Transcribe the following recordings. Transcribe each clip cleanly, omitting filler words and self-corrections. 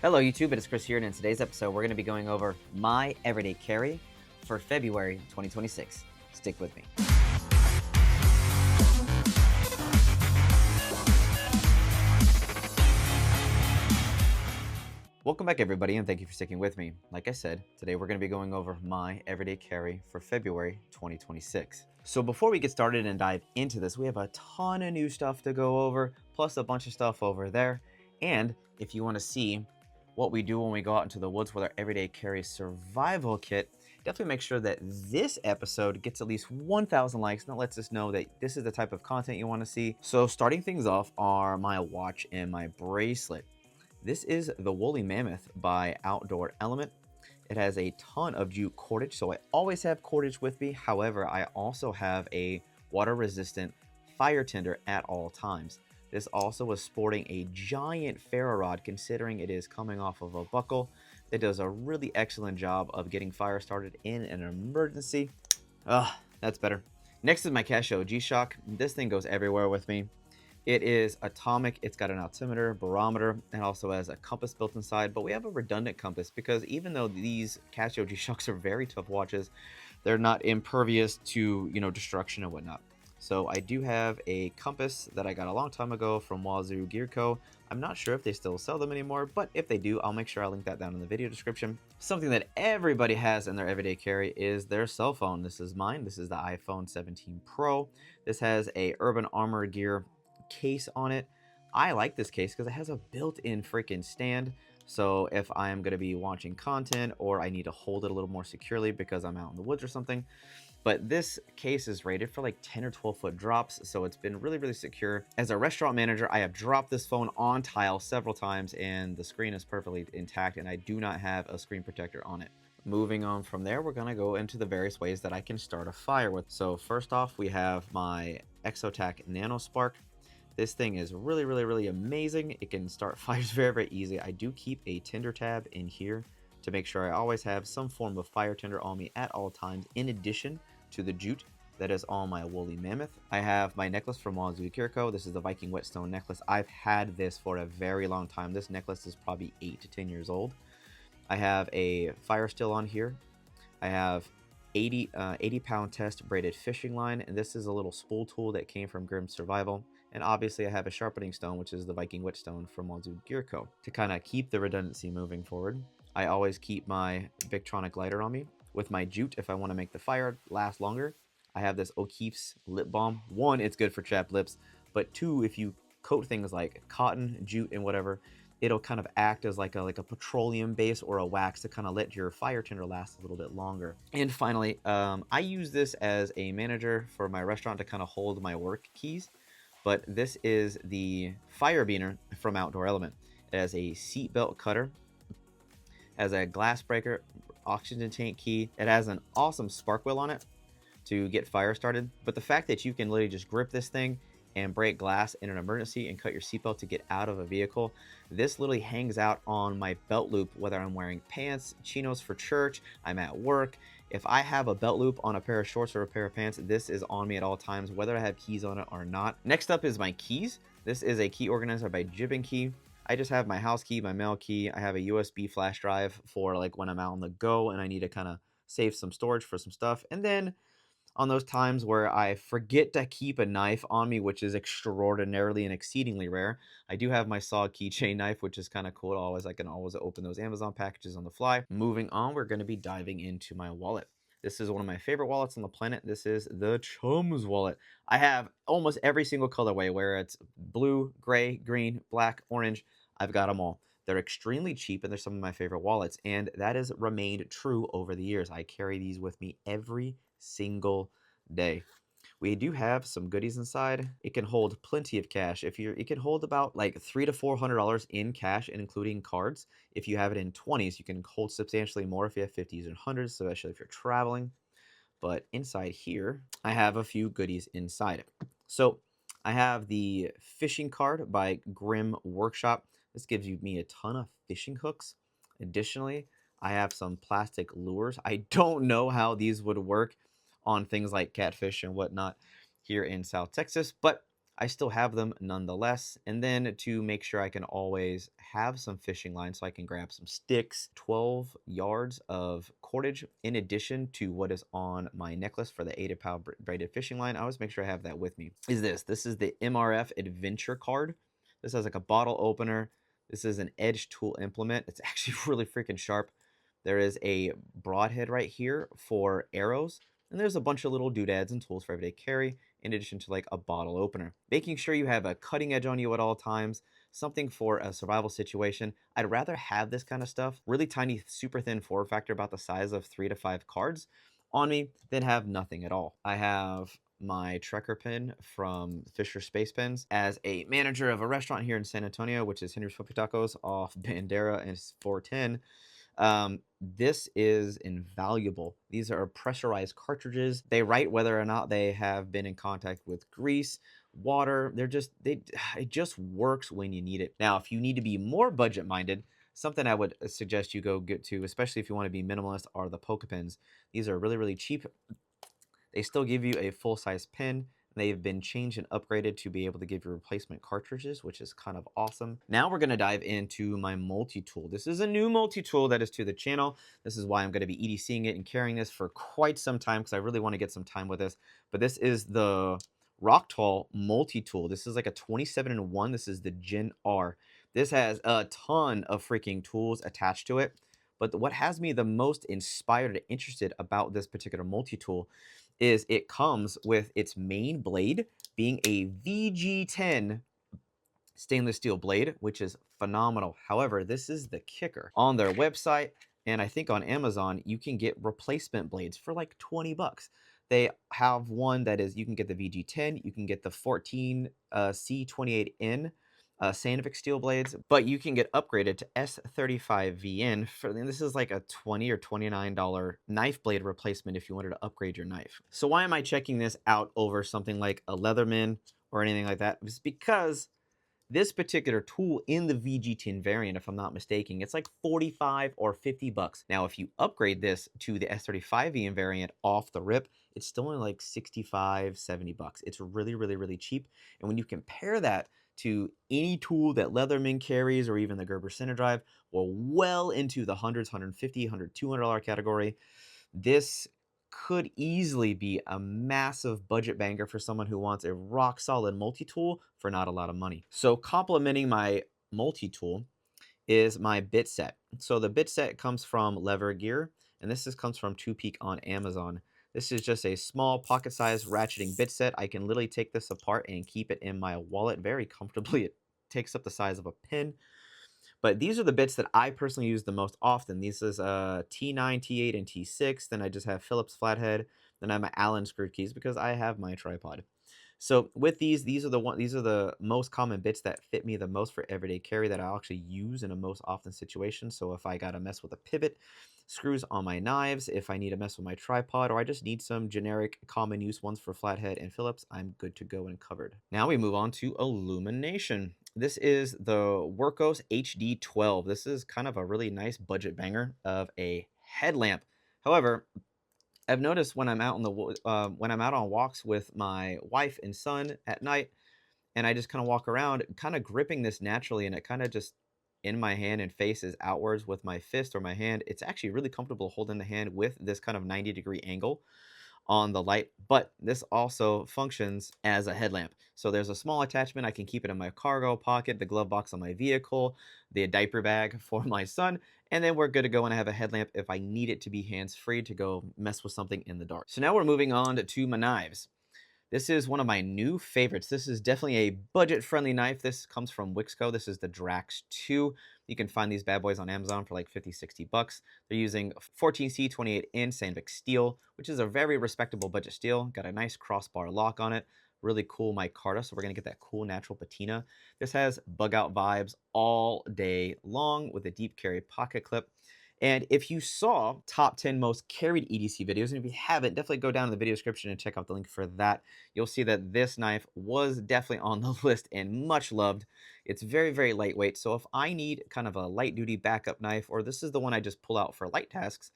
Hello YouTube, it is Chris here, and in today's episode we're going to be going over my everyday carry for February 2026. Stick with me. Welcome back everybody, and thank you for sticking with me. Like I said, today we're going to be going over my everyday carry for February 2026. So before we get started and dive into this, we have a ton of new stuff to go over, plus a bunch of stuff over there. And if you want to see what we do when we go out into the woods with our everyday carry survival kit, definitely make sure that this episode gets at least 1,000 likes, and that lets us know that this is the type of content you want to see. So starting things off are my watch and my bracelet. This is the Woolly Mammoth by Outdoor Element. It has a ton of jute cordage, so I always have cordage with me. However, I also have a water-resistant fire tinder at all times. This also is sporting a giant ferro rod, considering it is coming off of a buckle. It does a really excellent job of getting fire started in an emergency. That's better. Next is my Casio G-Shock. This thing goes everywhere with me. It is atomic. It's got an altimeter, barometer, and also has a compass built inside, but we have a redundant compass because even though these Casio G-Shocks are very tough watches, they're not impervious to, destruction and whatnot. So I do have a compass that I got a long time ago from Wazoo Gear Co. I'm not sure if they still sell them anymore, but if they do, I'll make sure I link that down in the video description. Something that everybody has in their everyday carry is their cell phone. This is mine. This is the iPhone 17 Pro. This has a Urban Armor Gear case on it. I like this case because it has a built-in freaking stand. So if I am going to be watching content or I need to hold it a little more securely because I'm out in the woods or something. But this case is rated for like 10 or 12 foot drops, so it's been really, really secure. As a restaurant manager, I have dropped this phone on tile several times and the screen is perfectly intact, and I do not have a screen protector on it. Moving on from there, we're going to go into the various ways that I can start a fire with. So first off, we have my Exotac Nano Spark. This thing is really, really, really amazing. It can start fires very, very easy. I do keep a tinder tab in here to make sure I always have some form of fire tinder on me at all times, in addition to the jute that is on my Woolly Mammoth. I have my necklace from Wazoo Gear Co. This is the Viking Whetstone necklace. I've had this for a very long time. This necklace is probably 8 to 10 years old. I have a fire still on here. I have 80 pound test braided fishing line, and this is a little spool tool that came from Grim Survival. And obviously I have a sharpening stone, which is the Viking Whetstone from Wazoo Gear Co. To kind of keep the redundancy moving forward, I always keep my Victronic lighter on me. With my jute, if I want to make the fire last longer, I have this O'Keeffe's lip balm. 1, it's good for chapped lips, but 2, if you coat things like cotton, jute, and whatever, it'll kind of act as like a petroleum base or a wax to kind of let your fire tinder last a little bit longer. And finally, I use this as a manager for my restaurant to kind of hold my work keys. But this is the Fire Beaner from Outdoor Element. It has a seatbelt cutter, has a glass breaker, oxygen tank key. It has an awesome spark wheel on it to get fire started. But the fact that you can literally just grip this thing and break glass in an emergency and cut your seatbelt to get out of a vehicle, this literally hangs out on my belt loop, whether I'm wearing pants, chinos for church, I'm at work. If I have a belt loop on a pair of shorts or a pair of pants, this is on me at all times, whether I have keys on it or not. Next up is my keys. This is a key organizer by Jib & Key. I just have my house key, my mail key. I have a USB flash drive for like when I'm out on the go and I need to kind of save some storage for some stuff. And then on those times where I forget to keep a knife on me, which is extraordinarily and exceedingly rare, I do have my saw keychain knife, which is kind of cool. I can always open those Amazon packages on the fly. Moving on, we're going to be diving into my wallet. This is one of my favorite wallets on the planet. This is the Chums wallet. I have almost every single colorway, where it's blue, gray, green, black, orange. I've got them all. They're extremely cheap, and they're some of my favorite wallets, and that has remained true over the years. I carry these with me every single day. We do have some goodies inside. It can hold plenty of cash. It can hold about like $300 to $400 in cash, and including cards. If you have it in 20s, you can hold substantially more if you have 50s and 100s, especially if you're traveling. But inside here, I have a few goodies inside it. So I have the fishing card by Grim Workshop. This gives me a ton of fishing hooks. Additionally, I have some plastic lures. I don't know how these would work on things like catfish and whatnot here in South Texas, but I still have them nonetheless. And then to make sure I can always have some fishing line so I can grab some sticks, 12 yards of cordage in addition to what is on my necklace for the 8-pound braided fishing line. I always make sure I have that with me. This is the MRF Adventure card. This has like a bottle opener. This is an edge tool implement. It's actually really freaking sharp. There is a broadhead right here for arrows. And there's a bunch of little doodads and tools for everyday carry, in addition to like a bottle opener. Making sure you have a cutting edge on you at all times, something for a survival situation. I'd rather have this kind of stuff, really tiny, super thin form factor about the size of 3 to 5 cards on me, than have nothing at all. I have my Trekker pin from Fisher Space Pens. As a manager of a restaurant here in San Antonio, which is Henry's Puppy Tacos off Bandera and 410, this is invaluable. These are pressurized cartridges. They write whether or not they have been in contact with grease, water. It just works when you need it. Now, if you need to be more budget minded, something I would suggest you go get to, especially if you want to be minimalist, are the Poke Pens. These are really, really cheap. They still give you a full-size pen. They've been changed and upgraded to be able to give you replacement cartridges, which is kind of awesome. Now we're going to dive into my multi-tool. This is a new multi-tool that is to the channel. This is why I'm going to be EDCing it and carrying this for quite some time because I really want to get some time with this. But this is the Rocktall multi-tool. This is like a 27-in-1. This is the Gen R. This has a ton of freaking tools attached to it. But what has me the most inspired and interested about this particular multi-tool is it comes with its main blade being a VG10 stainless steel blade, which is phenomenal. However, this is the kicker. On their website, and I think on Amazon, you can get replacement blades for like 20 bucks. They have one that is, you can get the VG10, you can get the 14 C28N Sandvik steel blades, but you can get upgraded to S35VN for, and this is like a $20 or $29 knife blade replacement if you wanted to upgrade your knife. So why am I checking this out over something like a Leatherman or anything like that? It's because this particular tool in the VG10 variant, if I'm not mistaken, it's like 45 or 50 bucks. Now, if you upgrade this to the S35VN variant off the rip, it's still only like 65, 70 bucks. It's really, really, really cheap. And when you compare that to any tool that Leatherman carries or even the Gerber Center Drive, well into the hundreds, $150, $100, $200 category, this could easily be a massive budget banger for someone who wants a rock solid multi-tool for not a lot of money. So complementing my multi-tool is my bit set. So the bit set comes from Lever Gear, and comes from Two Peak on Amazon. This is just a small pocket-sized ratcheting bit set. I can literally take this apart and keep it in my wallet very comfortably. It takes up the size of a pin. But these are the bits that I personally use the most often. These is T9, T8, and T6. Then I just have Phillips flathead. Then I have my Allen screw keys because I have my tripod. So with these are the most common bits that fit me the most for everyday carry that I'll actually use in a most often situation. So if I gotta mess with a pivot, screws on my knives, if I need to mess with my tripod, or I just need some generic common use ones for flathead and Phillips, I'm good to go and covered. Now we move on to Illumination. This is the Workos HD12. This is kind of a really nice budget banger of a headlamp. However, I've noticed when I'm out on walks with my wife and son at night, and I just kind of walk around, kind of gripping this naturally, and it kind of just in my hand and faces outwards with my fist or my hand. It's actually really comfortable holding the hand with this kind of 90-degree angle on the light, but this also functions as a headlamp. So there's a small attachment. I can keep it in my cargo pocket, the glove box on my vehicle, the diaper bag for my son, and then we're good to go and I have a headlamp if I need it to be hands-free to go mess with something in the dark. So now we're moving on to my knives. This is one of my new favorites. This is definitely a budget-friendly knife. This comes from Wixco. This is the Drax 2. You can find these bad boys on Amazon for like 50, 60 bucks. They're using 14C28N Sandvik steel, which is a very respectable budget steel. Got a nice crossbar lock on it. Really cool micarta, so we're going to get that cool natural patina. This has bug-out vibes all day long with a deep carry pocket clip. And if you saw top 10 most carried EDC videos, and if you haven't, definitely go down in the video description and check out the link for that. You'll see that this knife was definitely on the list and much loved. It's very, very lightweight. So if I need kind of a light duty backup knife, or this is the one I just pull out for light tasks,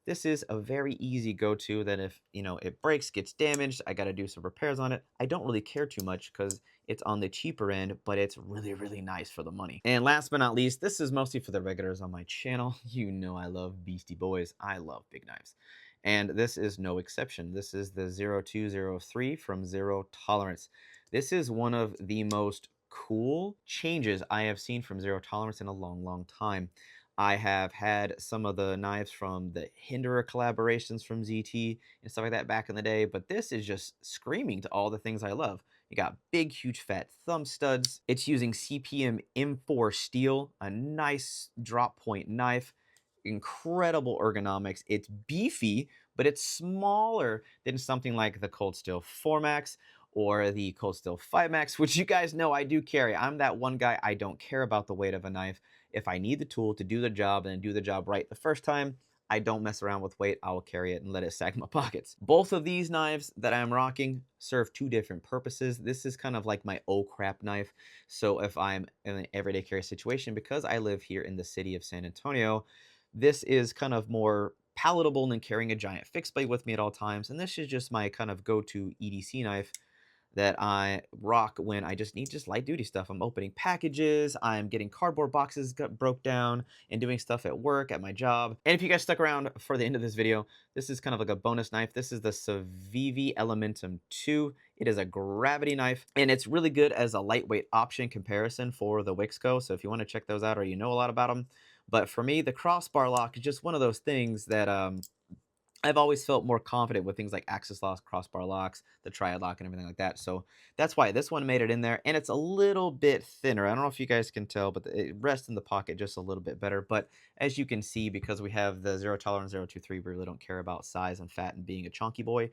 this is a very easy go-to that if, it breaks, gets damaged, I got to do some repairs on it. I don't really care too much because it's on the cheaper end, but it's really, really nice for the money. And last but not least, this is mostly for the regulars on my channel. You know I love beastie boys. I love big knives. And this is no exception. This is the 0203 from Zero Tolerance. This is one of the most cool changes I have seen from Zero Tolerance in a long, long time. I have had some of the knives from the Hinderer collaborations from ZT and stuff like that back in the day, but this is just screaming to all the things I love. You got big, huge, fat thumb studs. It's using CPM M4 steel, a nice drop point knife, incredible ergonomics. It's beefy, but it's smaller than something like the Cold Steel 4 Max or the Cold Steel 5 Max, which you guys know I do carry. I'm that one guy, I don't care about the weight of a knife. If I need the tool to do the job and do the job right the first time, I don't mess around with weight. I will carry it and let it sag my pockets. Both of these knives that I'm rocking serve two different purposes. This is kind of like my oh crap knife. So if I'm in an everyday carry situation, because I live here in the city of San Antonio, this is kind of more palatable than carrying a giant fixed blade with me at all times. And this is just my kind of go-to EDC knife that I rock when I just need light duty stuff. I'm opening packages, I'm getting cardboard boxes got broke down, and doing stuff at work, at my job. And if you guys stuck around for the end of this video, this is kind of like a bonus knife. This is the Civivi Elementum 2. It is a gravity knife, and it's really good as a lightweight option comparison for the Wixco. So if you want to check those out or you know a lot about them. But for me, the crossbar lock is just one of those things that I've always felt more confident with things like axis locks, crossbar locks, the triad lock, and everything like that. So that's why this one made it in there. And it's a little bit thinner. I don't know if you guys can tell, but it rests in the pocket just a little bit better. But as you can see, because we have the Zero Tolerance 023, we really don't care about size and fat and being a chunky boy,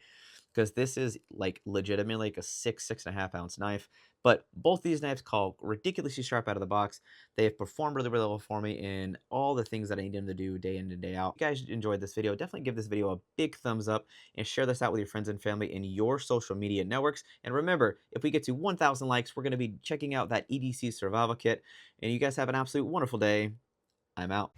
because this is like legitimately like a 6.5 ounce knife. But both these knives call ridiculously sharp out of the box. They have performed really, really well for me in all the things that I need them to do day in and day out. If you guys enjoyed this video, definitely give this video a big thumbs up and share this out with your friends and family in your social media networks. And remember, if we get to 1,000 likes, we're going to be checking out that EDC survival kit. And you guys have an absolute wonderful day. I'm out.